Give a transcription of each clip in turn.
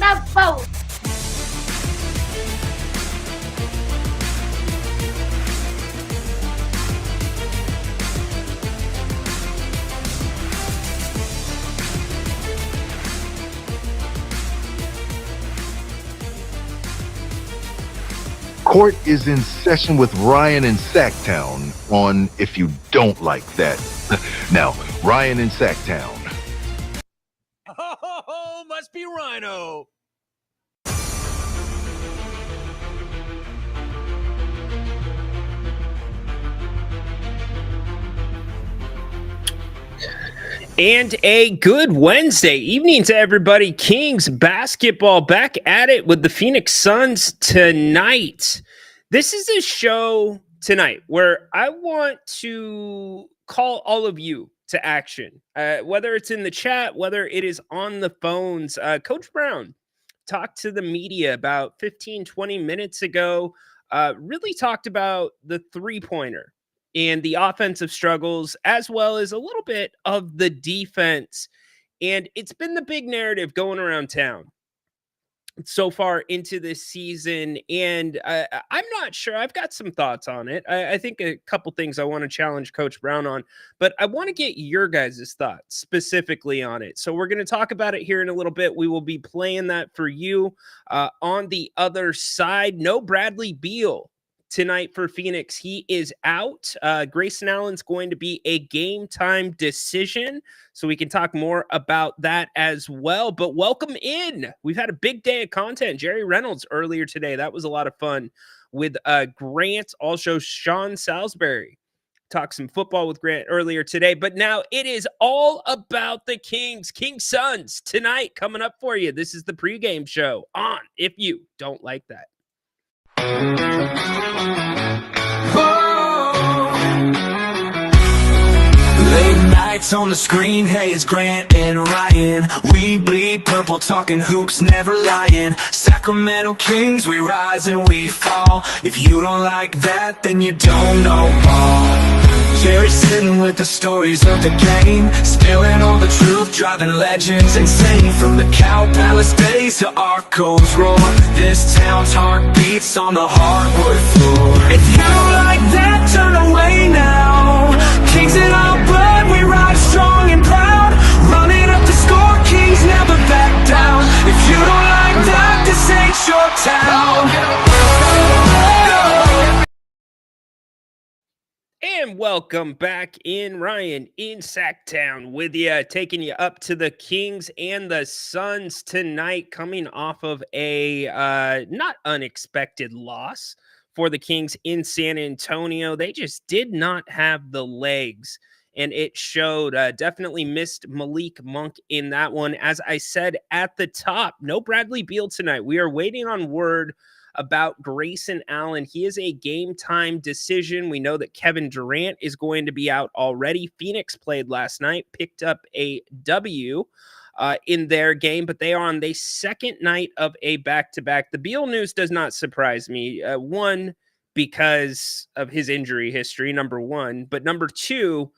the boat. Court is in session with Ryan in Sacktown on If You Don't Like That. Now, Ryan in Sacktown. Oh, must be Ryno. And a good Wednesday evening to everybody. Kings basketball back at it with the Phoenix Suns tonight. This is a show tonight where I want to call all of you to action, whether it's in the chat, whether it is on the phones. Coach Brown talked to the media about 15, 20 minutes ago, really talked about the three-pointer and the offensive struggles, as well as a little bit of the defense. And it's been the big narrative going around town so far into this season. And I'm not sure. I've got some thoughts on it. I think a couple things I want to challenge Coach Brown on, but I want to get your guys' thoughts specifically on it. So we're going to talk about it here in a little bit. We will be playing that for you. On the other side, no Bradley Beal tonight for Phoenix. He is out. Grayson Allen's going to be a game time decision, so we can talk more about that as well. But welcome in. We've had a big day of content. Jerry Reynolds earlier today. That was a lot of fun with Grant. Also, Sean Salisbury talked some football with Grant earlier today. But now it is all about the Kings. King Suns tonight coming up for you. This is the pregame show on If You Don't Like That. Late nights on the screen, hey, it's Grant and Ryan. We bleed purple, talking hoops, never lying. Sacramento Kings, we rise and we fall. If you don't like that, then you don't know ball. Jerry sitting with the stories of the game, spilling all the truth, driving legends insane. From the Cow Palace days to Arco's roar, this town's heart beats on the hardwood floor. If you don't like that, turn away now. Kings in our blood, we rise strong and proud. Running up the score, Kings never back down. If you don't like that, this ain't your town. And welcome back in. Ryan in Sacktown with you, taking you up to the Kings and the Suns tonight, coming off of a not unexpected loss for the Kings in San Antonio. They just did not have the legs, and it showed. Definitely missed Malik Monk in that one. As I said at the top, no Bradley Beal tonight. We are waiting on word about Grayson Allen. He is a game time decision. We know that Kevin Durant is going to be out already. Phoenix played last night, picked up a W in their game, but they are on the second night of a back-to-back. The Beal news does not surprise me. One, because of his injury history, number one. But number two,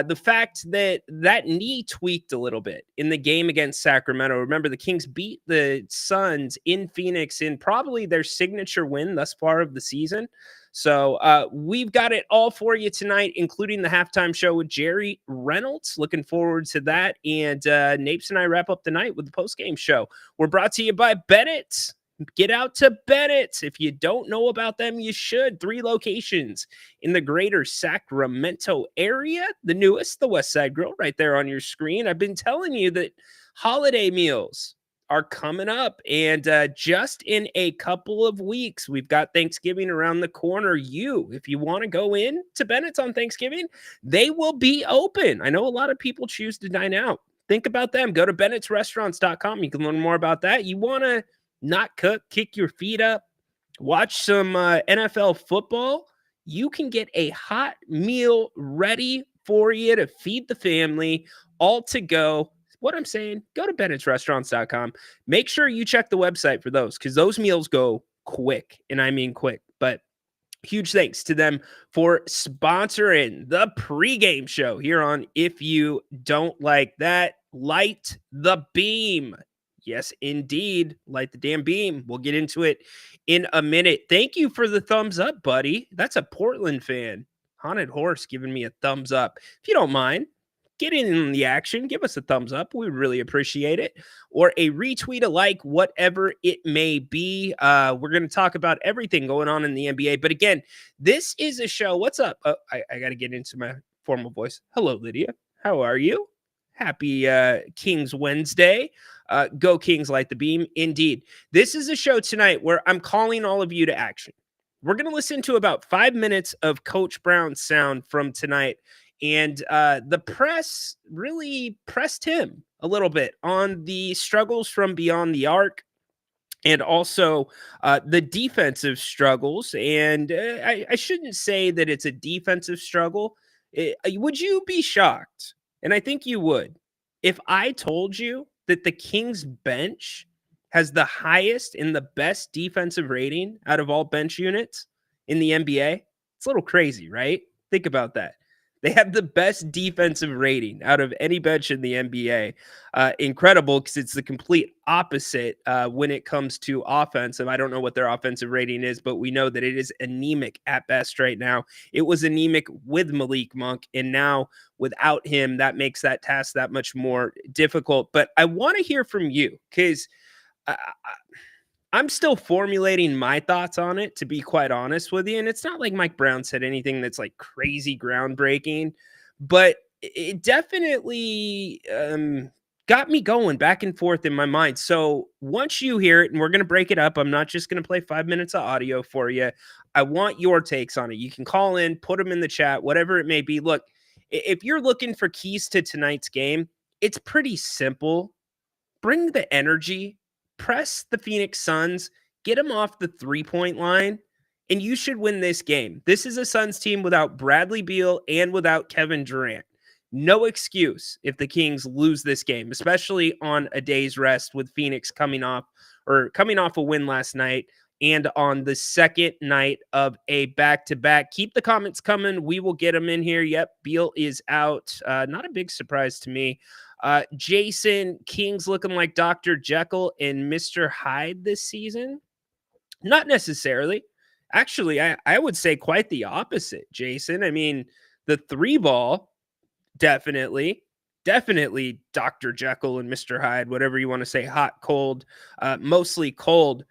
the fact that that knee tweaked a little bit in the game against Sacramento. Remember, the Kings beat the Suns in Phoenix in probably their signature win thus far of the season. So we've got it all for you tonight, including the halftime show with Jerry Reynolds. Looking forward to that. And Napes and I wrap up the night with the postgame show. We're brought to you by Bennett's. Get out to Bennett's. If you don't know about them, you should. 3 locations in the greater Sacramento area. The newest, the West Side Grill, right there on your screen. I've been telling you that holiday meals are coming up, and just in a couple of weeks, we've got Thanksgiving around the corner. If you want to go in to Bennett's on Thanksgiving, they will be open. I know a lot of people choose to dine out. Think about them. Go to bennettsrestaurants.com. You can learn more about that. You want to not cook, kick your feet up, watch some NFL football, you can get a hot meal ready for you to feed the family, all to go. What I'm saying, go to bennettsrestaurants.com. Make sure you check the website for those, because those meals go quick, and I mean quick. But huge thanks to them for sponsoring the pregame show here on If You Don't Like That. Light the beam. Yes, indeed. Light the damn beam. We'll get into it in a minute. Thank you for the thumbs up, buddy. That's a Portland fan. Haunted Horse giving me a thumbs up. If you don't mind, get in the action. Give us a thumbs up. We would really appreciate it. Or a retweet, a like, whatever it may be. We're going to talk about everything going on in the NBA. But again, this is a show. What's up? I got to get into my formal voice. Hello, Lydia. How are you? Happy Kings Wednesday. Go Kings, light the beam. Indeed. This is a show tonight where I'm calling all of you to action. We're going to listen to about 5 minutes of Coach Brown's sound from tonight. And the press really pressed him a little bit on the struggles from beyond the arc and also the defensive struggles. And I shouldn't say that it's a defensive struggle. Would you be shocked? And I think you would if I told you that the Kings bench has the highest and the best defensive rating out of all bench units in the NBA. It's a little crazy, right? Think about that. They have the best defensive rating out of any bench in the NBA. Incredible, because it's the complete opposite when it comes to offensive. I don't know what their offensive rating is, but we know that it is anemic at best right now. It was anemic with Malik Monk, and now without him, that makes that task that much more difficult. But I want to hear from you, because I'm still formulating my thoughts on it, to be quite honest with you. And it's not like Mike Brown said anything that's like crazy groundbreaking, but it definitely got me going back and forth in my mind. So once you hear it, and we're going to break it up, I'm not just going to play 5 minutes of audio for you. I want your takes on it. You can call in, put them in the chat, whatever it may be. Look, if you're looking for keys to tonight's game, it's pretty simple. Bring the energy. Press the Phoenix Suns, get them off the three-point line, and you should win this game. This is a Suns team without Bradley Beal and without Kevin Durant. No excuse if the Kings lose this game, especially on a day's rest with Phoenix coming off a win last night and on the second night of a back-to-back. Keep the comments coming. We will get them in here. Yep, Beal is out. Not a big surprise to me. Jason, Kings looking like Dr. Jekyll and Mr. Hyde this season? Not necessarily. Actually, I would say quite the opposite, Jason. I mean, the three ball, definitely Dr. Jekyll and Mr. Hyde, whatever you want to say, hot, cold, mostly cold.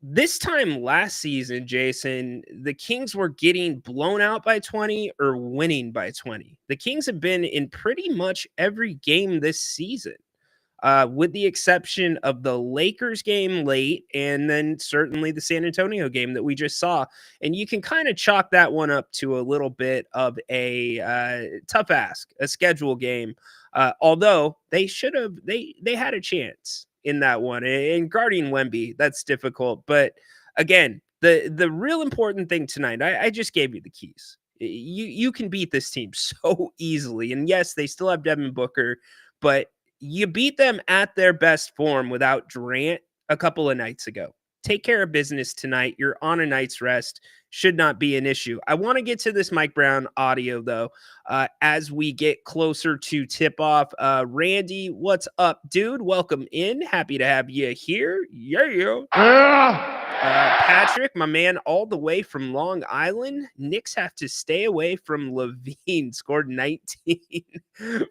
This time last season, Jason, the Kings were getting blown out by 20 or winning by 20. The Kings have been in pretty much every game this season, with the exception of the Lakers game late and then certainly the San Antonio game that we just saw. And you can kind of chalk that one up to a little bit of a tough ask, a schedule game. Although they should have, they had a chance in that one, and guarding Wemby, that's difficult. But again, the real important thing tonight, I just gave you the keys. You can beat this team so easily. And yes, they still have Devin Booker, but you beat them at their best form without Durant a couple of nights ago. Take care of business tonight. You're on a night's rest. Should not be an issue. I want to get to this Mike Brown audio, though, as we get closer to tip-off. Randy, what's up, dude? Welcome in. Happy to have you here. Yeah. Patrick, my man, all the way from Long Island. Knicks have to stay away from Levine. Scored 19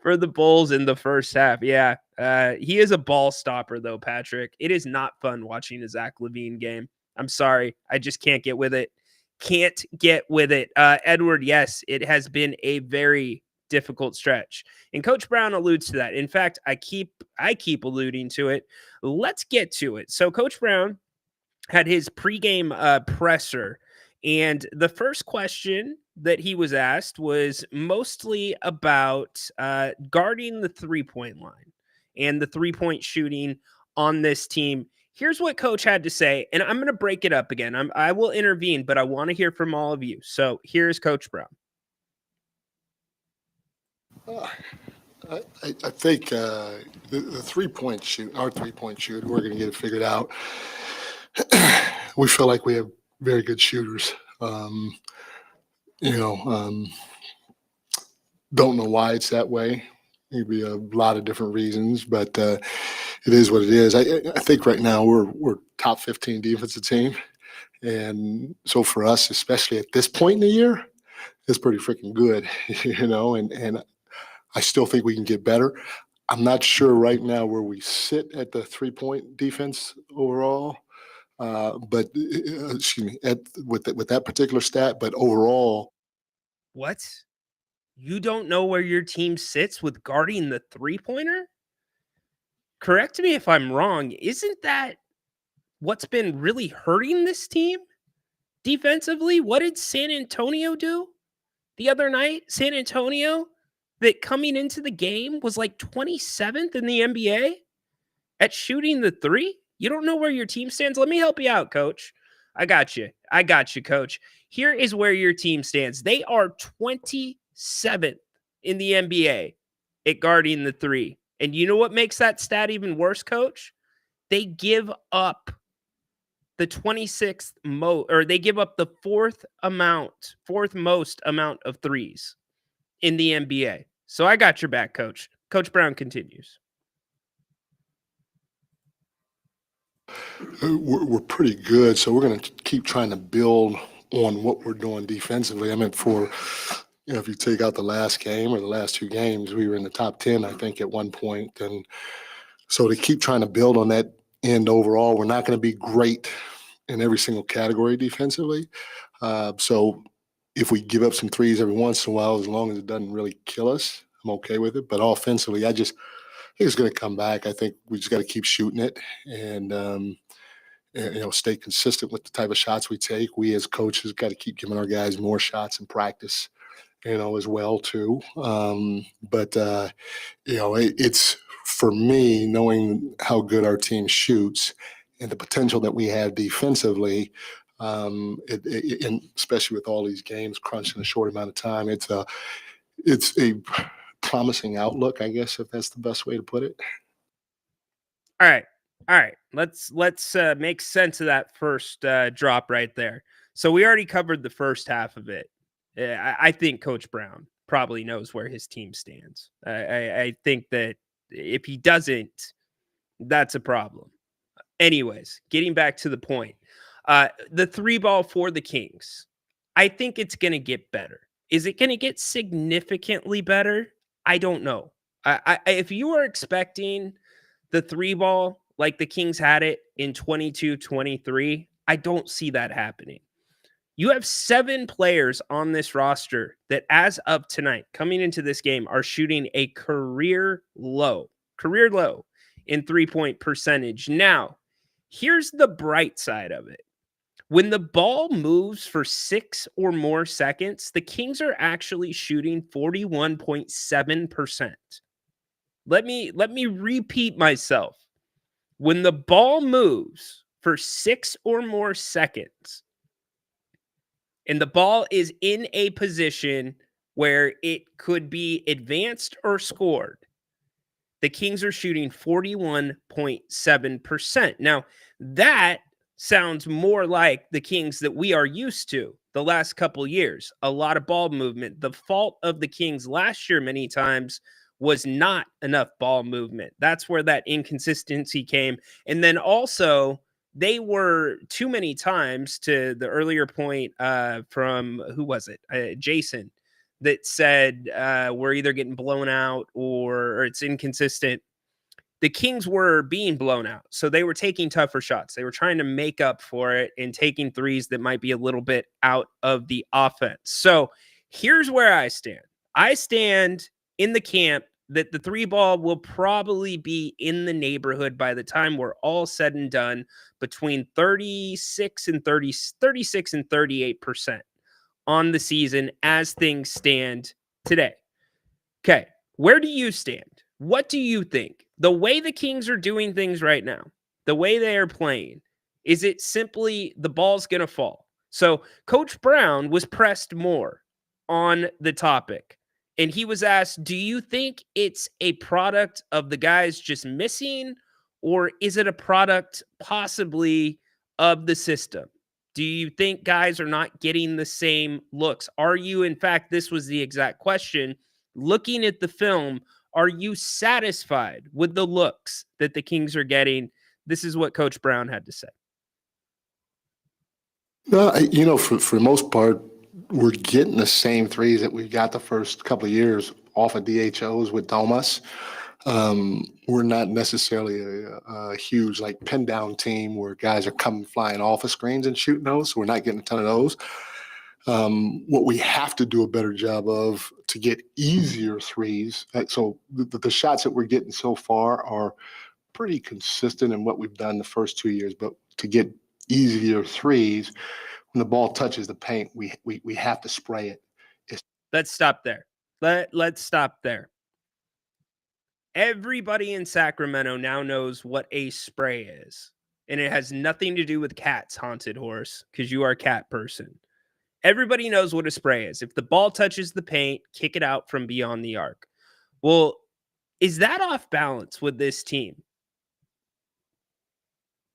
for the Bulls in the first half. Yeah, he is a ball stopper, though, Patrick. It is not fun watching a Zach LaVine game. I'm sorry. I just can't get with it. Can't get with it. Edward, yes, it has been a very difficult stretch. And Coach Brown alludes to that. In fact, I keep alluding to it. Let's get to it. So Coach Brown had his pregame presser, and the first question that he was asked was mostly about guarding the three-point line and the three-point shooting on this team. Here's what Coach had to say, and I'm going to break it up again. I will intervene, but I want to hear from all of you. So here's Coach Brown. I think the three-point shoot, our three-point shoot, we're going to get it figured out. We feel like we have very good shooters. Don't know why it's that way. Maybe a lot of different reasons, but it is what it is. I think right now we're top 15 defensive team, and so for us, especially at this point in the year, it's pretty freaking good, And I still think we can get better. I'm not sure right now where we sit at the 3-point defense overall, but excuse me, with that particular stat. But overall, What? You don't know where your team sits with guarding the three-pointer? Correct me if I'm wrong. Isn't that what's been really hurting this team defensively? What did San Antonio do the other night? San Antonio, that coming into the game was like 27th in the NBA at shooting the three. You don't know where your team stands? Let me help you out, coach. I got you. I got you, coach. Here is where your team stands. They are 27th in the NBA at guarding the three. And you know what makes that stat even worse, coach? They give up the 26th or they give up the fourth most amount of threes in the NBA. So I got your back, coach. Coach Brown continues. we're pretty good, so we're going to keep trying to build on what we're doing defensively. I mean, if you take out the last game or the last two games, we were in the top 10, I think, at one point. And so to keep trying to build on that end overall, we're not going to be great in every single category defensively. So if we give up some threes every once in a while, as long as it doesn't really kill us, I'm okay with it. But offensively, I think it's going to come back. I think we just got to keep shooting it and stay consistent with the type of shots we take. We as coaches got to keep giving our guys more shots in practice, as well too. It's for me, knowing how good our team shoots and the potential that we have defensively, and especially with all these games crunched in a short amount of time, it's a promising outlook, I guess, if that's the best way to put it. All right. All right. Let's make sense of that first drop right there. So we already covered the first half of it. I think Coach Brown probably knows where his team stands. I think that if he doesn't, that's a problem. Anyways, getting back to the point, the three ball for the Kings, I think it's going to get better. Is it going to get significantly better? I don't know. If you are expecting the three ball like the Kings had it in 22-23, I don't see that happening. You have 7 players on this roster that, as of tonight, coming into this game, are shooting a career low in 3-point percentage. Now, here's the bright side of it. When the ball moves for 6 or more seconds, the Kings are actually shooting 41.7%. Let me repeat myself. When the ball moves for 6 or more seconds, and the ball is in a position where it could be advanced or scored, the Kings are shooting 41.7%. Now, that sounds more like the Kings that we are used to the last couple years. A lot of ball movement. The fault of the Kings last year many times was not enough ball movement. That's where that inconsistency came. And then also, they were too many times, to the earlier point from, who was it? Jason, that said we're either getting blown out or it's inconsistent. The Kings were being blown out, so they were taking tougher shots. They were trying to make up for it and taking threes that might be a little bit out of the offense. So here's where I stand. I stand in the camp that the three ball will probably be in the neighborhood by the time we're all said and done between 36 and 38% on the season as things stand today. Okay, where do you stand? What do you think? The way the Kings are doing things right now, the way they are playing, is it simply the ball's going to fall? So Coach Brown was pressed more on the topic, and he was asked, do you think it's a product of the guys just missing, or is it a product possibly of the system? Do you think guys are not getting the same looks? Are you, in fact, this was the exact question, looking at the film, Are you satisfied with the looks that the Kings are getting? This is what Coach Brown had to say. No, for the most part, we're getting the same threes that we've got the first couple of years off of DHOs with Domas. We're not necessarily a huge like pin down team where guys are coming flying off of screens and shooting those. So we're not getting a ton of those. What we have to do a better job of to get easier threes. So the shots that we're getting so far are pretty consistent in what we've done the first 2 years, but to get easier threes, when the ball touches the paint, we have to spray it. Let's stop there. Let's stop there. Everybody in Sacramento now knows what a spray is, and it has nothing to do with cats, Haunted Horse, because you are a cat person. Everybody knows what a spray is. If the ball touches the paint, kick it out from beyond the arc. Well, is that off balance with this team?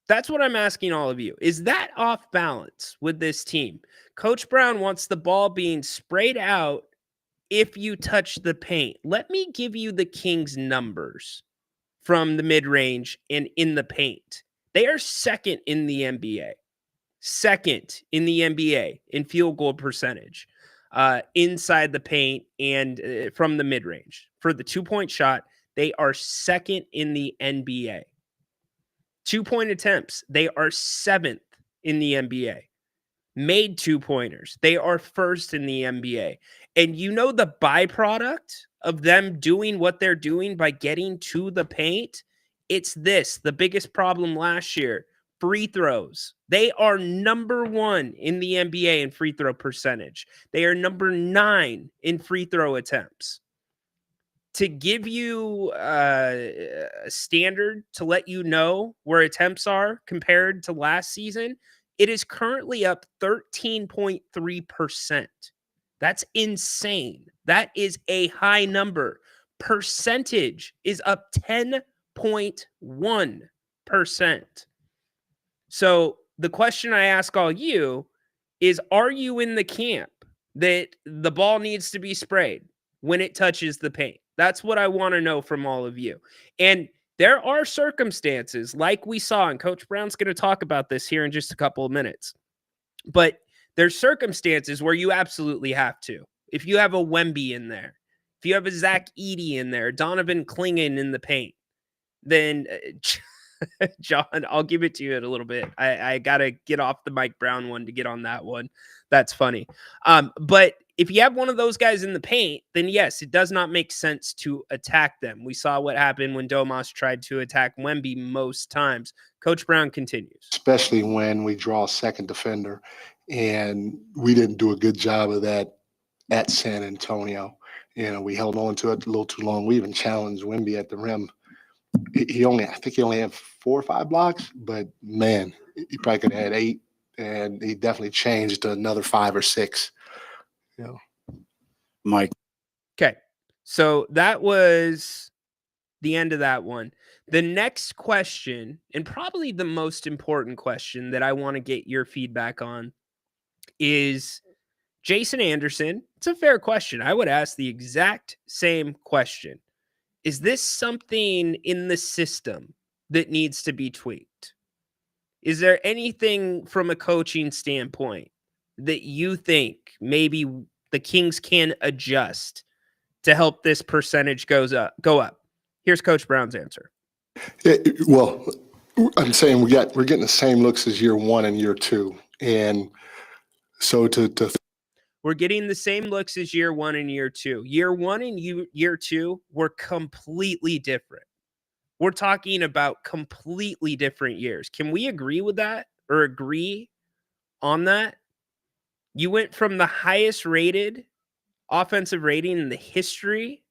That's what I'm asking all of you. Is that off balance with this team? Coach Brown wants the ball being sprayed out if you touch the paint. Let me give you the Kings numbers from the mid-range and in the paint. They are second in the NBA. Second in the NBA in field goal percentage inside the paint and from the mid-range. For the two-point shot, they are second in the NBA. Two-point attempts, they are seventh in the NBA. Made two-pointers, they are first in the NBA. And you know the byproduct of them doing what they're doing by getting to the paint? It's this, the biggest problem last year. Free throws. They are number 1 in the NBA in free throw percentage. They are number 9 in free throw attempts. To give you a standard to let you know where attempts are compared to last season, it is currently up 13.3%. That's insane. That is a high number. Percentage is up 10.1%. So the question I ask all you is, are you in the camp that the ball needs to be sprayed when it touches the paint? That's what I want to know from all of you. And there are circumstances like we saw, and Coach Brown's going to talk about this here in just a couple of minutes, but there's circumstances where you absolutely have to. If you have a Wemby in there, if you have a Zach Edey in there, Donovan Clingan in the paint, then John, I'll give it to you in a little bit. I got to get off the Mike Brown one to get on that one. That's funny. But if you have one of those guys in the paint, then yes, it does not make sense to attack them. We saw what happened when Domas tried to attack Wemby most times. Coach Brown continues. Especially when we draw a second defender, and we didn't do a good job of that at San Antonio. We held on to it a little too long. We even challenged Wemby at the rim. I think he only had 4 or 5 blocks, but man, he probably could have had 8, and he definitely changed to another 5 or 6. Mike. Okay. So that was the end of that one. The next question, and probably the most important question that I want to get your feedback on, is Jason Anderson. It's a fair question. I would ask the exact same question. Is this something in the system that needs to be tweaked? Is there anything from a coaching standpoint that you think maybe the Kings can adjust to help this percentage go up? Here's Coach Brown's answer. Well, I'm saying we're getting the same looks as year 1 and year 2, and so we're getting the same looks as year 1 and year 2. Year 1 and year 2 were completely different. We're talking about completely different years. Can we agree with that or agree on that? You went from the highest rated offensive rating in the history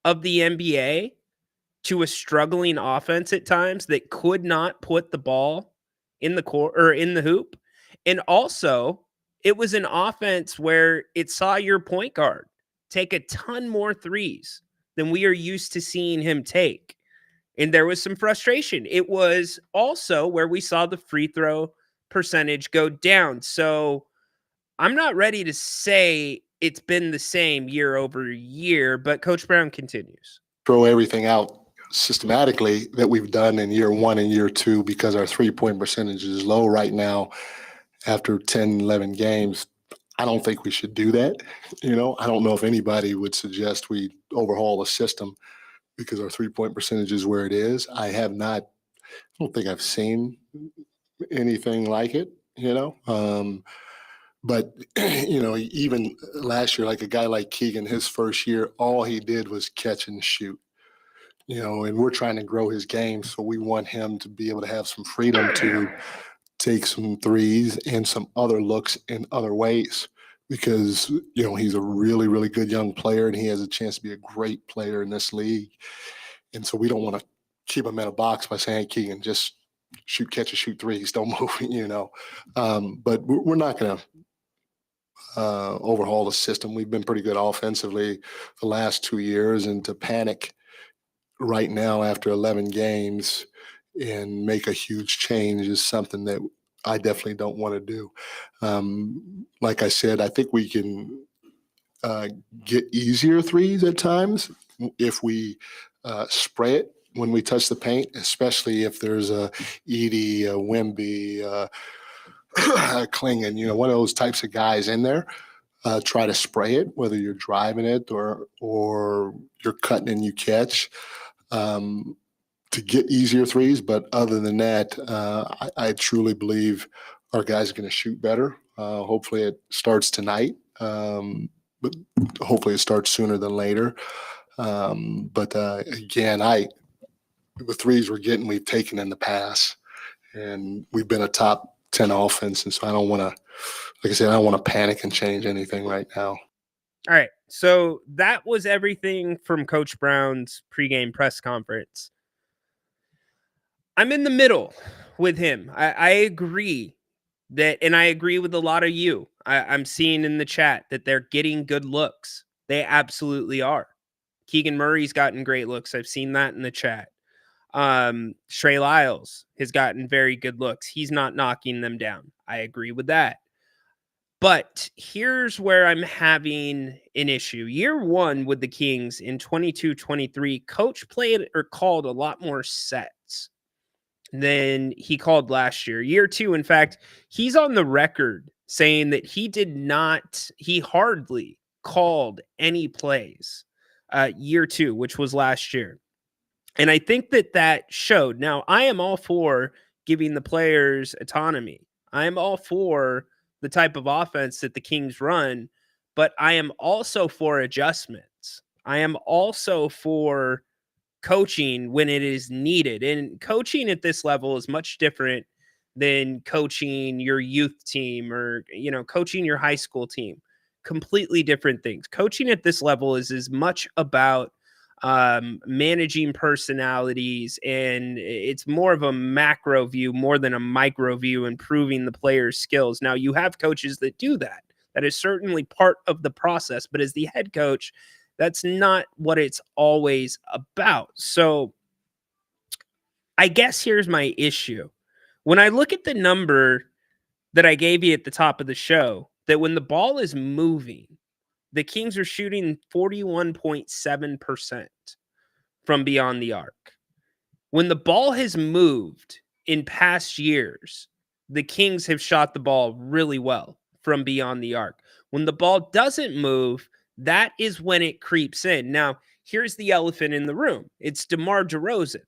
of the NBA to a struggling offense at times that could not put the ball in the court or in the hoop. And also, it was an offense where it saw your point guard take a ton more threes than we are used to seeing him take. And there was some frustration. It was also where we saw the free throw percentage go down. So I'm not ready to say it's been the same year over year, but Coach Brown continues. throw everything out systematically that we've done in year 1 and year 2 because our 3-point percentage is low right now after 10, 11 games. I don't think we should do that. I don't know if anybody would suggest we overhaul the system because our 3-point percentage is where it is. I don't think I've seen anything like it, but even last year, like a guy like Keegan, his first year, all he did was catch and shoot. And we're trying to grow his game, so we want him to be able to have some freedom to take some threes and some other looks in other ways because, he's a really, really good young player and he has a chance to be a great player in this league. And so we don't want to keep him in a box by saying, hey, Keegan, just catch and shoot threes, don't move, But we're not going to overhaul the system. We've been pretty good offensively the last 2 years, and to panic right now after 11 games and make a huge change is something that I definitely don't want to do. Like I said, I think we can get easier threes at times if we spray it when we touch the paint, especially if there's a Edie, a Wemby, Klingon, one of those types of guys in there. Try to spray it, whether you're driving it or you're cutting and you catch, to get easier threes. But other than that, I truly believe our guys are going to shoot better. Hopefully it starts tonight, but hopefully it starts sooner than later. But again, the threes we've taken in the past, and we've been a top 10 offense. And so I don't want to, like I said, I don't want to panic and change anything right now. All right. So that was everything from Coach Brown's pregame press conference. I'm in the middle with him. I agree that, and I agree with a lot of you. I'm seeing in the chat that they're getting good looks. They absolutely are. Keegan Murray's gotten great looks. I've seen that in the chat. Trey Lyles has gotten very good looks. He's not knocking them down. I agree with that. But here's where I'm having an issue. Year 1 with the Kings in 22-23, Coach played or called a lot more sets than he called last year. Year 2, in fact, he's on the record saying that he hardly called any plays year 2, which was last year. And I think that showed. Now, I am all for giving the players autonomy. I am all for the type of offense that the Kings run, but I am also for adjustments. I am also for coaching when it is needed. And coaching at this level is much different than coaching your youth team or, coaching your high school team. Completely different things. Coaching at this level is as much about managing personalities, and it's more of a macro view more than a micro view, improving the player's skills. Now, you have coaches that do that. That is certainly part of the process, but as the head coach, that's not what it's always about. So I guess here's my issue. When I look at the number that I gave you at the top of the show, that when the ball is moving, the Kings are shooting 41.7% from beyond the arc. When the ball has moved in past years, the Kings have shot the ball really well from beyond the arc. When the ball doesn't move, that is when it creeps in. Now, here's the elephant in the room. It's DeMar DeRozan,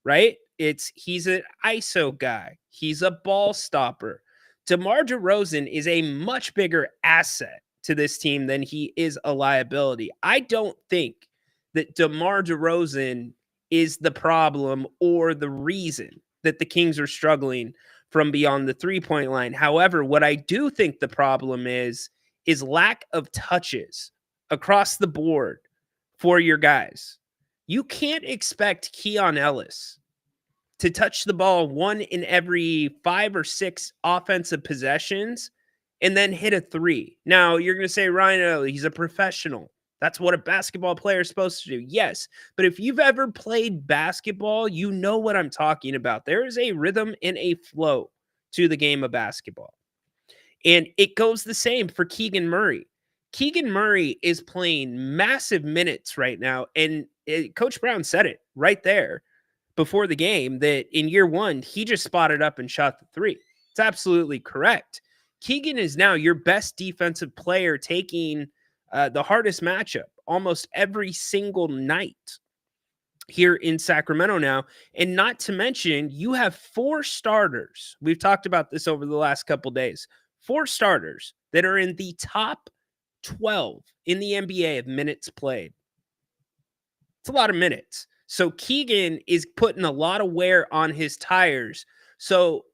right? He's an ISO guy. He's a ball stopper. DeMar DeRozan is a much bigger asset to this team than he is a liability. I don't think that DeMar DeRozan is the problem or the reason that the Kings are struggling from beyond the three-point line. However, what I do think the problem is lack of touches across the board for your guys. You can't expect Keon Ellis to touch the ball 1 in every 5 or 6 offensive possessions and then hit a 3. Now, you're going to say, Ryno, he's a professional. That's what a basketball player is supposed to do. Yes, but if you've ever played basketball, you know what I'm talking about. There is a rhythm and a flow to the game of basketball. And it goes the same for Keegan Murray. Keegan Murray is playing massive minutes right now, and Coach Brown said it right there before the game that in year one, he just spotted up and shot the three. It's absolutely correct. Keegan is now your best defensive player, taking the hardest matchup almost every single night here in Sacramento now. And not to mention, you have 4 starters. We've talked about this over the last couple days. 4 starters that are in the top 12 in the NBA of minutes played. It's a lot of minutes. So Keegan is putting a lot of wear on his tires. So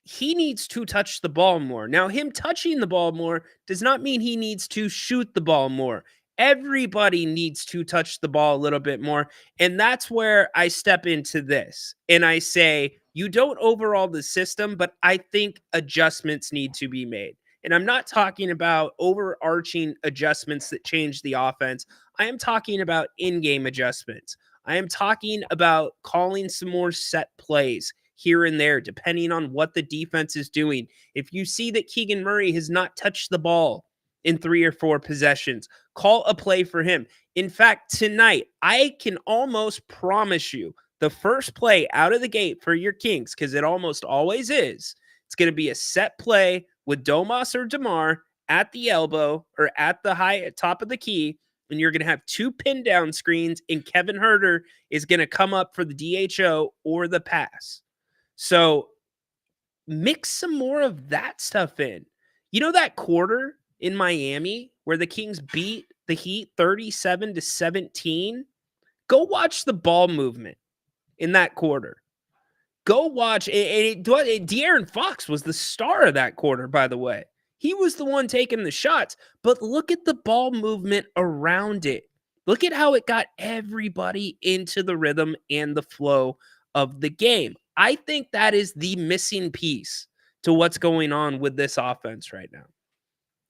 he needs to touch the ball more. Now, him touching the ball more does not mean he needs to shoot the ball more. Everybody needs to touch the ball a little bit more. And that's where I step into this and I say, you don't overhaul the system, but I think adjustments need to be made. And I'm not talking about overarching adjustments that change the offense. I am talking about in-game adjustments. I am talking about calling some more set plays here and there, depending on what the defense is doing. If you see that Keegan Murray has not touched the ball in 3 or 4 possessions, call a play for him. In fact, tonight, I can almost promise you the first play out of the gate for your Kings, because it almost always is, it's going to be a set play with Domas or DeMar at the elbow or at the high top of the key, and you're going to have 2 pin down screens, and Kevin Huerter is going to come up for the DHO or the pass. So mix some more of that stuff in. You know that quarter in Miami where the Kings beat the Heat 37-17? Go watch the ball movement in that quarter. Go watch it. De'Aaron Fox was the star of that quarter, by the way. He was the one taking the shots, but look at the ball movement around it. Look at how it got everybody into the rhythm and the flow of the game. I think that is the missing piece to what's going on with this offense right now.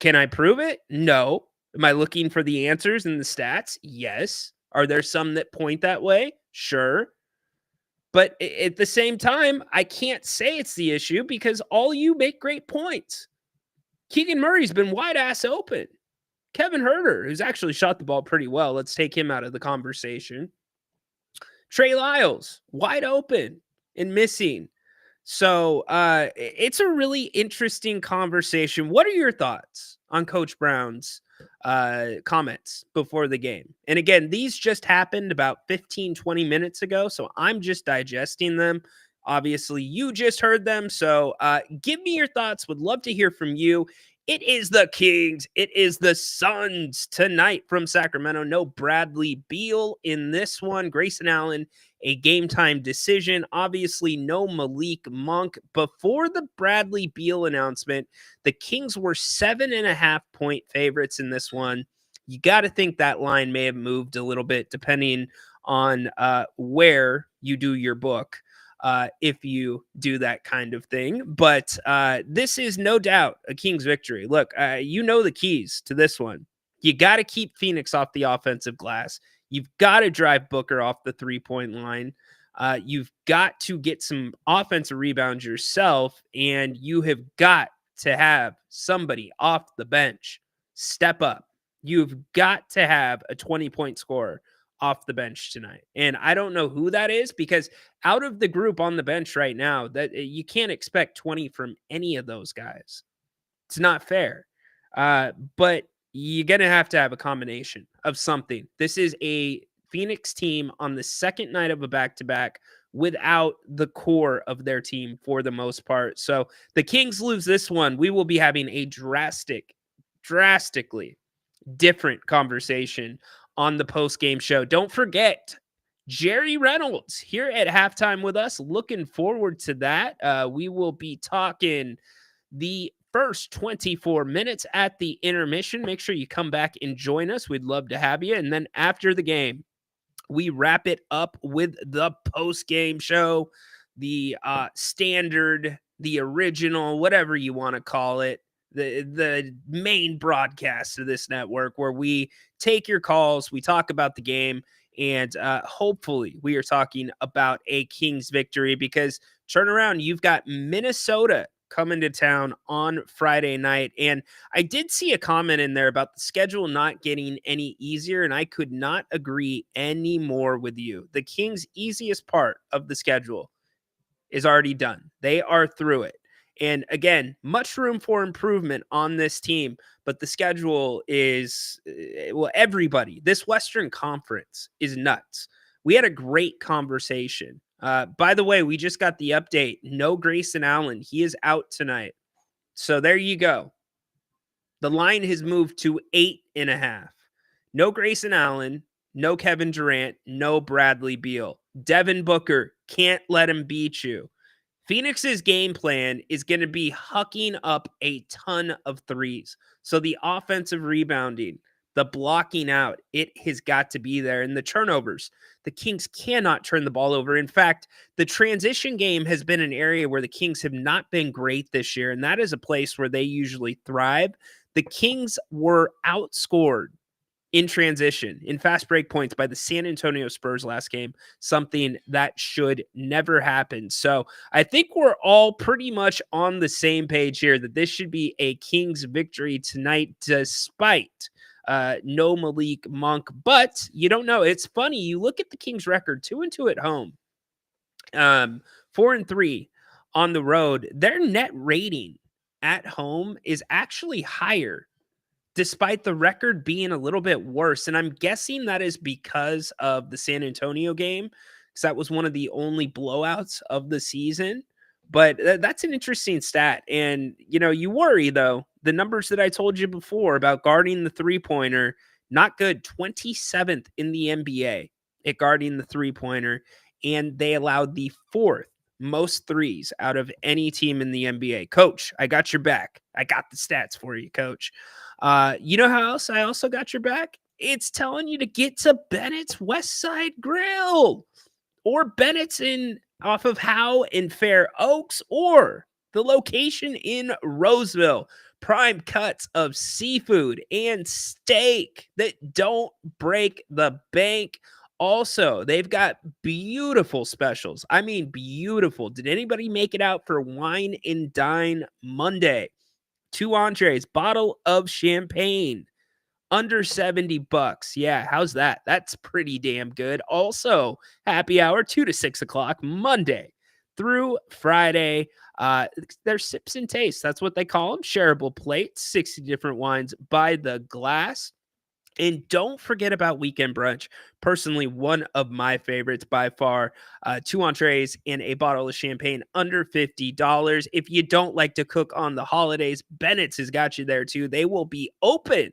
Can I prove it? No. Am I looking for the answers in the stats? Yes. Are there some that point that way? Sure. But at the same time, I can't say it's the issue because all you make great points. Keegan Murray's been wide ass open. Kevin Huerter, who's actually shot the ball pretty well. Let's take him out of the conversation. Trey Lyles, wide open and missing. So it's a really interesting conversation. What are your thoughts on Coach Brown's comments before the game? And again, these just happened about 15, 20 minutes ago, so I'm just digesting them. Obviously, you just heard them, so give me your thoughts. Would love to hear from you. It is the Kings. It is the Suns tonight from Sacramento. No Bradley Beal in this one. Grayson Allen, a game time decision. Obviously, no Malik Monk. Before the Bradley Beal announcement, the Kings were 7.5-point favorites in this one. You got to think that line may have moved a little bit depending on where you do your book. If you do that kind of thing. But this is no doubt a Kings victory. Look, you know the keys to this one. You got to keep Phoenix off the offensive glass. You've got to drive Booker off the 3-point line. You've got to get some offensive rebounds yourself, and you have got to have somebody off the bench step up. You've got to have a 20-point scorer off the bench tonight. And I don't know who that is, because out of the group on the bench right now, that you can't expect 20 from any of those guys. It's not fair. But you're going to have a combination of something. This is a Phoenix team on the second night of a back-to-back without the core of their team for the most part. So the Kings lose this one. We will be having a drastically different conversation on the post-game show. Don't forget, Jerry Reynolds here at halftime with us. Looking forward to that. We will be talking the first 24 minutes at the intermission. Make sure you come back and join us. We'd love to have you. And then after the game, we wrap it up with the post-game show, the standard, the original, whatever you want to call it. The main broadcast of this network, where we take your calls, we talk about the game, and hopefully we are talking about a Kings victory, because turn around, you've got Minnesota coming to town on Friday night. And I did see a comment in there about the schedule not getting any easier, and I could not agree any more with you. The Kings' easiest part of the schedule is already done. They are through it. And again, much room for improvement on this team, but the schedule is, well, everybody, this Western Conference is nuts. We had a great conversation. By the way, we just got the update. No Grayson Allen. He is out tonight. So there you go. The line has moved to 8.5. No Grayson Allen, no Kevin Durant, no Bradley Beal. Devin Booker, can't let him beat you. Phoenix's game plan is going to be hucking up a ton of threes. So the offensive rebounding, the blocking out, it has got to be there. And the turnovers, the Kings cannot turn the ball over. In fact, the transition game has been an area where the Kings have not been great this year. And that is a place where they usually thrive. The Kings were outscored in transition, in fast break points by the San Antonio Spurs last game, something that should never happen. So I think we're all pretty much on the same page here that this should be a Kings victory tonight, despite no Malik Monk. But you don't know. It's funny. You look at the Kings record, 2-2 at home, 4-3 on the road. Their net rating at home is actually higher, despite the record being a little bit worse. And I'm guessing that is because of the San Antonio game, because that was one of the only blowouts of the season. But that's an interesting stat. And, you know, you worry, though, the numbers that I told you before about guarding the three-pointer, not good. 27th in the NBA at guarding the three-pointer. And they allowed the 4th most threes out of any team in the NBA. Coach, I got your back. I got the stats for you, Coach. You know how else I also got your back? It's telling you to get to Bennett's West Side Grill or Bennett's in off of Howe in Fair Oaks, or the location in Roseville. Prime cuts of seafood and steak that don't break the bank. Also, they've got beautiful specials. I mean, beautiful. Did anybody make it out for Wine and Dine Monday? 2 entrees, bottle of champagne, under $70. Yeah, how's that? That's pretty damn good. Also, happy hour 2 to 6 o'clock Monday through Friday. They're sips and tastes. That's what they call them. Shareable plates, 60 different wines by the glass. And don't forget about weekend brunch. Personally, one of my favorites by far. 2 entrees and a bottle of champagne under $50. If you don't like to cook on the holidays, Bennett's has got you there too. They will be open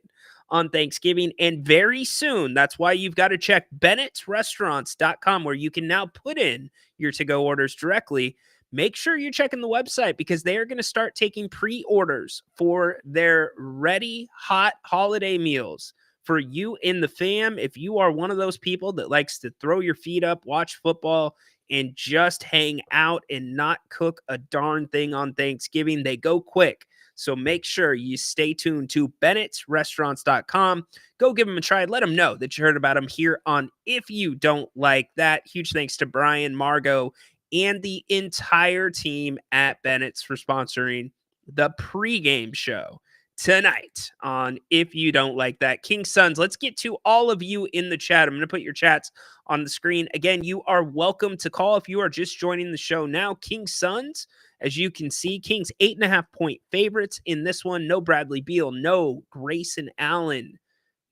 on Thanksgiving and very soon. That's why you've got to check Bennett'sRestaurants.com, where you can now put in your to-go orders directly. Make sure you're checking the website, because they are going to start taking pre-orders for their ready hot holiday meals for you and the fam. If you are one of those people that likes to throw your feet up, watch football, and just hang out and not cook a darn thing on Thanksgiving, they go quick. So make sure you stay tuned to Bennett'sRestaurants.com. Go give them a try. Let them know that you heard about them here on If You Don't Like That. Huge thanks to Brian, Margot, and the entire team at Bennett's for sponsoring the pregame show tonight on If You Don't Like That. Kings Suns, let's get to all of you in the chat. I'm going to put your chats on the screen. Again, you are welcome to call if you are just joining the show now. Kings Suns, as you can see, Kings 8.5-point favorites in this one. No Bradley Beal, no Grayson Allen,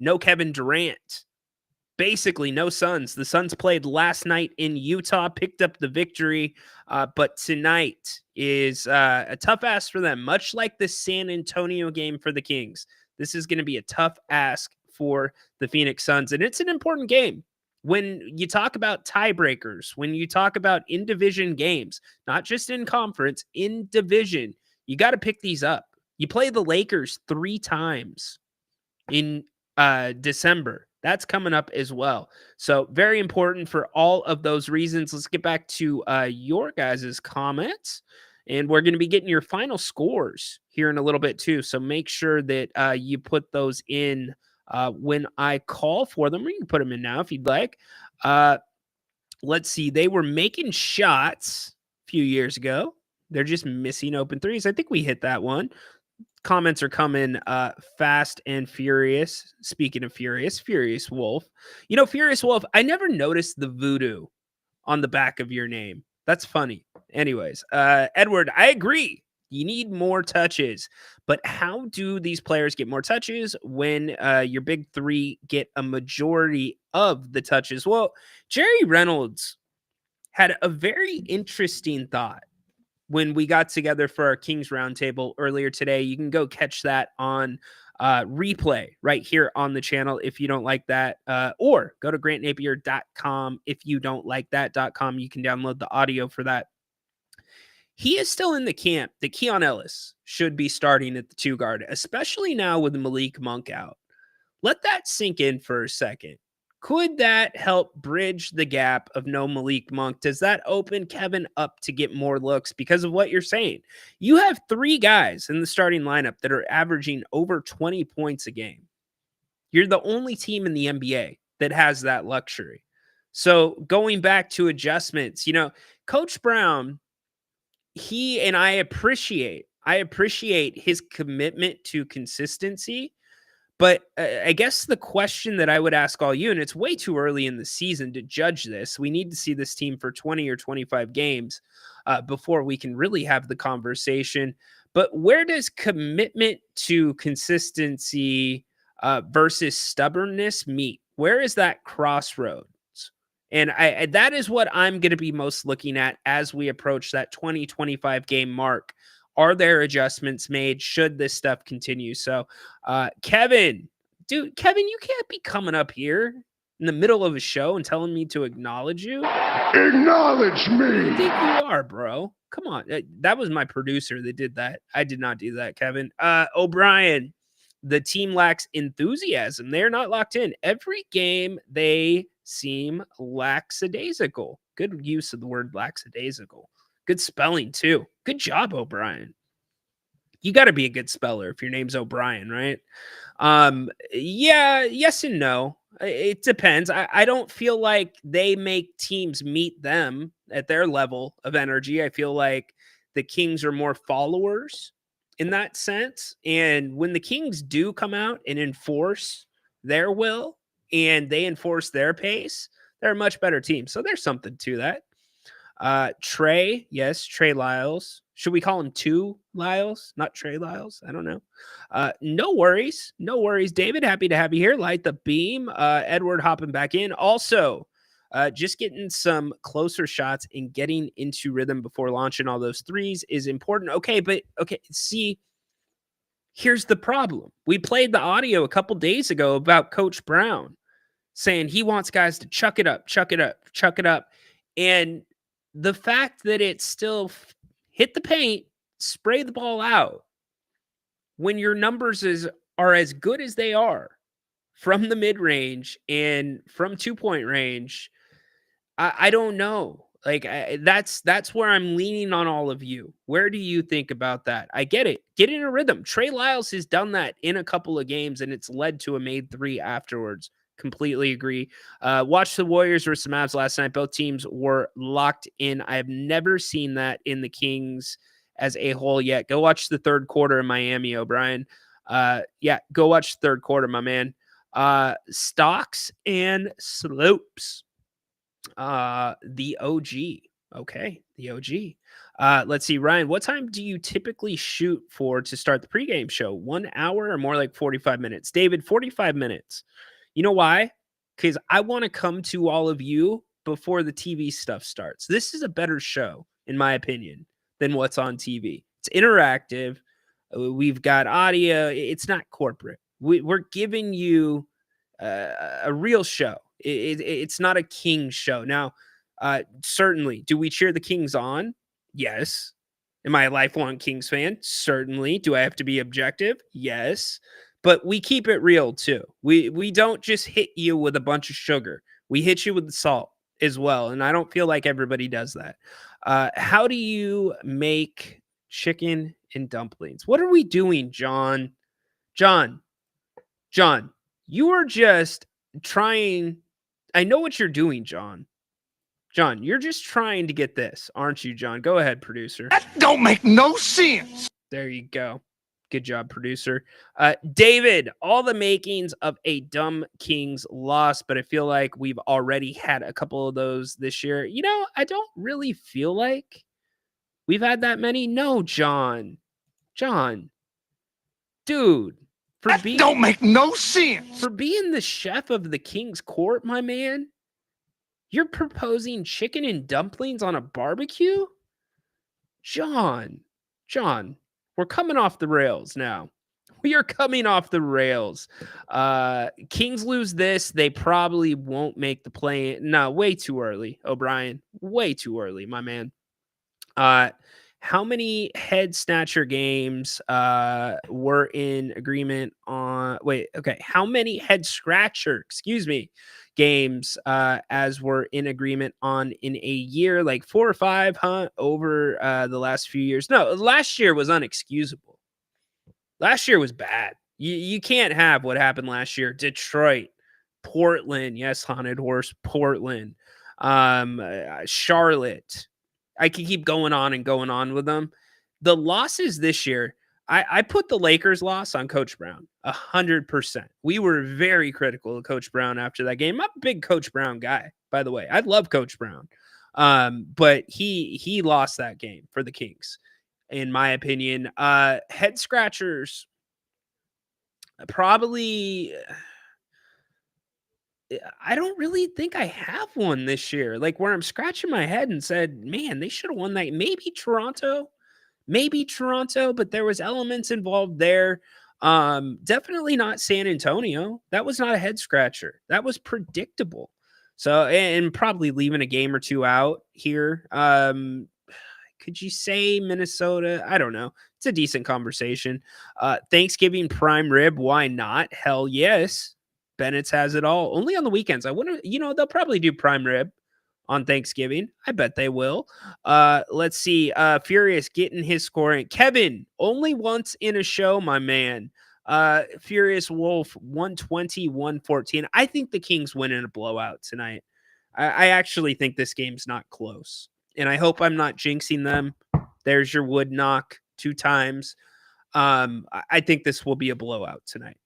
no Kevin Durant. Basically, no Suns. The Suns played last night in Utah, picked up the victory, but tonight is a tough ask for them, much like the San Antonio game for the Kings. This is going to be a tough ask for the Phoenix Suns, and it's an important game. When you talk about tiebreakers, when you talk about in-division games, not just in conference, in division, you got to pick these up. You play the Lakers 3 times in December. That's coming up as well. So very important for all of those reasons. Let's get back to your guys' comments. And we're going to be getting your final scores here in a little bit too. So make sure that you put those in when I call for them. Or you can put them in now if you'd like. Let's see. They were making shots a few years ago. They're just missing open threes. I think we hit that one. Comments are coming fast and furious. Speaking of furious, Furious Wolf. Furious Wolf, I never noticed the voodoo on the back of your name. That's funny. Anyways, Edward, I agree. You need more touches. But how do these players get more touches when your big three get a majority of the touches? Well, Jerry Reynolds had a very interesting thought when we got together for our Kings Roundtable earlier today. You can go catch that on replay right here on the channel if you don't like that, or go to grantnapier.com if you don't like that.com. You can download the audio for that. He is still in the camp that Keon Ellis should be starting at the 2 guard, especially now with Malik Monk out. Let that sink in for a second. Could that help bridge the gap of no Malik Monk? Does that open Kevin up to get more looks because of what you're saying? You have 3 guys in the starting lineup that are averaging over 20 points a game. You're the only team in the NBA that has that luxury. So going back to adjustments, Coach Brown, I appreciate his commitment to consistency. But I guess the question that I would ask all you, and it's way too early in the season to judge this. We need to see this team for 20 or 25 games before we can really have the conversation. But where does commitment to consistency versus stubbornness meet? Where is that crossroads? And that is what I'm going to be most looking at as we approach that 20-25 game mark. Are there adjustments made? Should this stuff continue? So, Kevin, you can't be coming up here in the middle of a show and telling me to acknowledge you. Acknowledge me. I think you are, bro. Come on. That was my producer that did that. I did not do that, Kevin. O'Brien, the team lacks enthusiasm. They're not locked in. Every game, they seem lackadaisical. Good use of the word lackadaisical. Good spelling, too. Good job, O'Brien. You got to be a good speller if your name's O'Brien, right? Yeah, yes and no. It depends. I don't feel like they make teams meet them at their level of energy. I feel like the Kings are more followers in that sense. And when the Kings do come out and enforce their will and they enforce their pace, they're a much better team. So there's something to that. Trey Lyles. Should we call him 2 Lyles, not Trey Lyles? I don't know. No worries. David, happy to have you here. Light the beam. Edward hopping back in. Also, just getting some closer shots and getting into rhythm before launching all those threes is important. Okay. See, here's the problem. We played the audio a couple days ago about Coach Brown saying he wants guys to chuck it up. And the fact that it's still hit the paint, spray the ball out, when your numbers are as good as they are from the mid-range and from 2-point range, I don't know. Like, that's where I'm leaning on all of you. Where do you think about that? I get it. Get in a rhythm. Trey Lyles has done that in a couple of games, and it's led to a made 3 afterwards. Completely agree. Watched the Warriors versus the Mavs last night. Both teams were locked in. I have never seen that in the Kings as a whole yet. Go watch the third quarter in Miami, O'Brien. Go watch the third quarter, my man. Stocks and slopes. The OG. Okay, the OG. Let's see, Ryan, what time do you typically shoot for to start the pregame show? 1 hour or more like 45 minutes? David, 45 minutes. You know why? Because I want to come to all of you before the TV stuff starts. This is a better show, in my opinion, than what's on TV. It's interactive. We've got audio. It's not corporate. We're giving you a real show. It's not a Kings show. Now, certainly, do we cheer the Kings on? Yes. Am I a lifelong Kings fan? Certainly. Do I have to be objective? Yes. But we keep it real too. We don't just hit you with a bunch of sugar. We hit you with the salt as well. And I don't feel like everybody does that. How do you make chicken and dumplings? What are we doing, John? John, you are just trying. I know what you're doing, John. John, you're just trying to get this, aren't you, John? Go ahead, producer. That don't make no sense. There you go. Good job, producer. David, all the makings of a dumb Kings loss, but I feel like we've already had a couple of those this year. You know, I don't really feel like we've had that many. No, John. John. Dude. That don't make no sense. For being the chef of the King's court, my man, you're proposing chicken and dumplings on a barbecue? John, we're coming off the rails now. We are coming off the rails. Kings lose this. They probably won't make the play. No, way too early, O'Brien. Way too early, my man. How many head snatcher games were in agreement on? Wait, okay. How many head scratcher, games as we're in agreement on in a year? Like 4 or 5, huh? Over the last few years. No, last year was unexcusable. Last year was bad. You can't have what happened last year. Detroit, Portland, yes, haunted horse, Portland, Charlotte. I can keep going on and going on with them. The losses this year, I put the Lakers loss on Coach Brown 100%. We were very critical of Coach Brown after that game. I'm a big Coach Brown guy, by the way. I love Coach Brown. But he lost that game for the Kings, in my opinion. Head scratchers, probably. I don't really think I have one this year, like where I'm scratching my head and said, man, they should have won that. Maybe Toronto, but there was elements involved there. Definitely not San Antonio. That was not a head scratcher. That was predictable. So, and probably leaving a game or two out here. Could you say Minnesota? I don't know. It's a decent conversation. Thanksgiving prime rib. Why not? Hell yes. Bennett's has it all. Only on the weekends. I wonder, they'll probably do prime rib on Thanksgiving. I bet they will. Let's see. Furious getting his scoring. Kevin, only once in a show, my man. Furious Wolf, 120, 114. I think the Kings win in a blowout tonight. I actually think this game's not close. And I hope I'm not jinxing them. There's your wood knock 2 times. I think this will be a blowout tonight.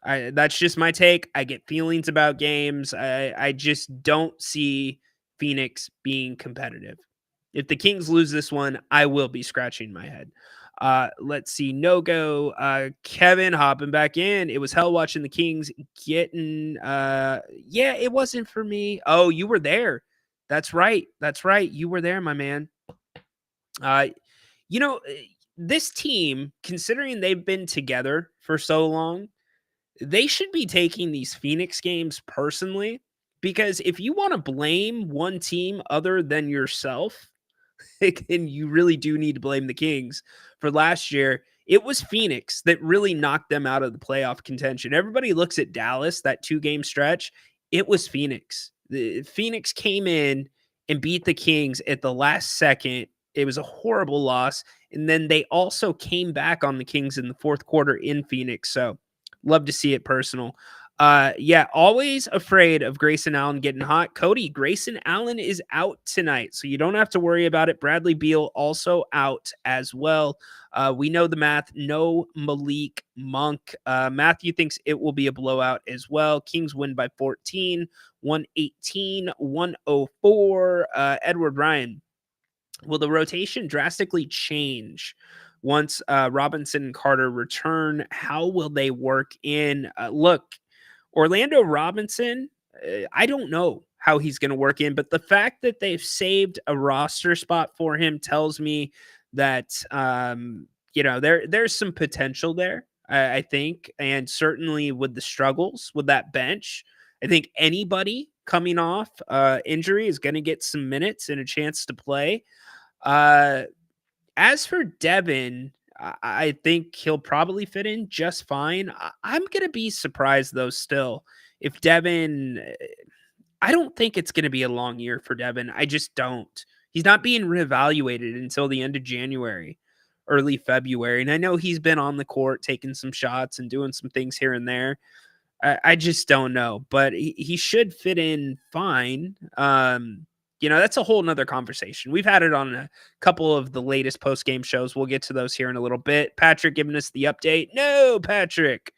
That's just my take. I get feelings about games. I just don't see Phoenix being competitive. If the Kings lose this one, I will be scratching my head. Let's see. No go. Kevin hopping back in. It was hell watching the Kings getting. Yeah, it wasn't for me. Oh, you were there. That's right. You were there, my man. This team, considering they've been together for so long, they should be taking these Phoenix games personally, because if you want to blame one team other than yourself, and you really do need to blame the Kings for last year, it was Phoenix that really knocked them out of the playoff contention. Everybody looks at Dallas, that 2-game stretch. It was Phoenix. Phoenix came in and beat the Kings at the last second. It was a horrible loss. And then they also came back on the Kings in the fourth quarter in Phoenix. So love to see it personal. Always afraid of Grayson Allen getting hot. Cody, Grayson Allen is out tonight, so you don't have to worry about it. Bradley Beal also out as well. We know the math. No Malik Monk. Matthew thinks it will be a blowout as well. Kings win by 14, 118, 104. Edward Ryan, will the rotation drastically change once Robinson and Carter return? How will they work in? Look, Orlando Robinson, I don't know how he's going to work in, but the fact that they've saved a roster spot for him tells me that, there's some potential there, I think. And certainly with the struggles with that bench, I think anybody coming off injury is going to get some minutes and a chance to play. As for Devin, I think he'll probably fit in just fine. I'm going to be surprised, though, still. If Devin, I don't think it's going to be a long year for Devin. I just don't. He's not being reevaluated until the end of January, early February. And I know he's been on the court taking some shots and doing some things here and there. I just don't know. But he should fit in fine. that's a whole nother conversation. We've had it on a couple of the latest post-game shows. We'll get to those here in a little bit. Patrick giving us the update. No, Patrick.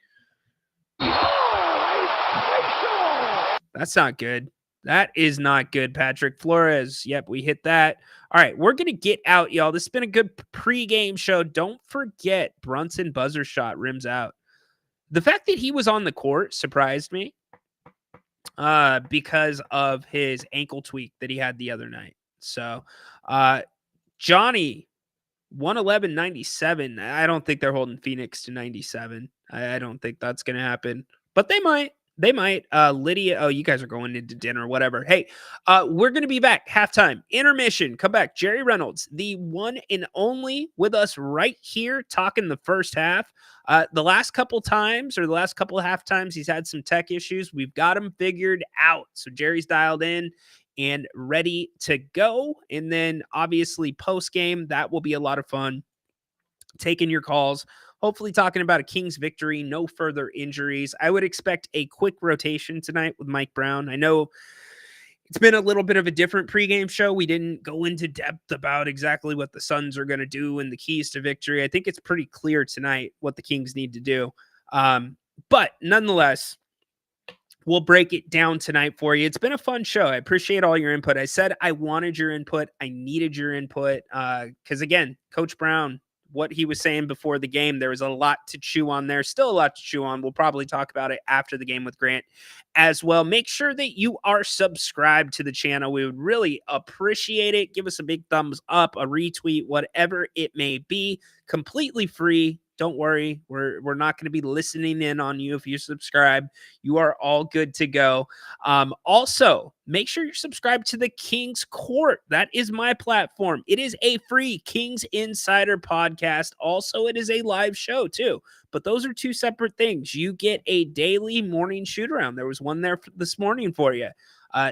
That's not good. That is not good, Patrick. Flores. Yep, we hit that. All right, we're going to get out, y'all. This has been a good pregame show. Don't forget Brunson buzzer shot rims out. The fact that he was on the court surprised me because of his ankle tweak that he had the other night. So, Johnny, 111.97. I don't think they're holding Phoenix to 97. I don't think that's going to happen, but they might. They might. Lydia, oh, you guys are going into dinner, whatever. Hey, we're going to be back. Halftime, intermission. Come back. Jerry Reynolds, the one and only, with us right here talking the first half. The last couple times, or the last couple of half times, he's had some tech issues. We've got him figured out. So Jerry's dialed in and ready to go. And then obviously post game, that will be a lot of fun. Taking your calls, hopefully talking about a Kings victory, no further injuries. I would expect a quick rotation tonight with Mike Brown. I know it's been a little bit of a different pregame show. We didn't go into depth about exactly what the Suns are going to do and the keys to victory. I think it's pretty clear tonight what the Kings need to do. But nonetheless, we'll break it down tonight for you. It's been a fun show. I appreciate all your input. I said I wanted your input. I needed your input because, again, Coach Brown, what he was saying before the game, there was a lot to chew on there. Still a lot to chew on. We'll probably talk about it after the game with Grant as well. Make sure that you are subscribed to the channel. We would really appreciate it. Give us a big thumbs up, a retweet, whatever it may be. Completely free. Don't worry. We're not going to be listening in on you if you subscribe. You are all good to go. Also, make sure you're subscribed to the Kings Court. That is my platform. It is a free Kings Insider podcast. Also, it is a live show too. But those are two separate things. You get a daily morning shoot around. There was one there this morning for you,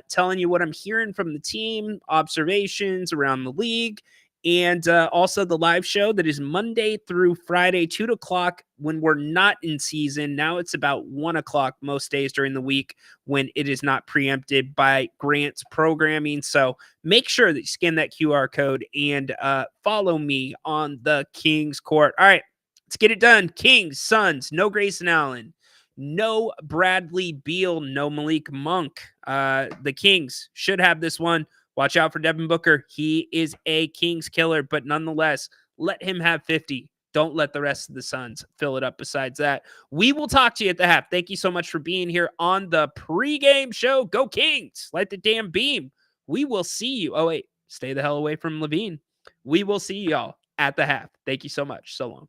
telling you what I'm hearing from the team, observations around the league. And also the live show that is Monday through Friday, 2 o'clock when we're not in season. Now it's about 1 o'clock most days during the week when it is not preempted by Grant's programming. So make sure that you scan that QR code and follow me on the Kings Court. All right, let's get it done. Kings, Suns, no Grayson Allen, no Bradley Beal, no Malik Monk. The Kings should have this one. Watch out for Devin Booker. He is a Kings killer, but nonetheless, let him have 50. Don't let the rest of the Suns fill it up besides that. We will talk to you at the half. Thank you so much for being here on the pregame show. Go Kings. Light the damn beam. We will see you. Oh, wait. Stay the hell away from Levine. We will see y'all at the half. Thank you so much. So long.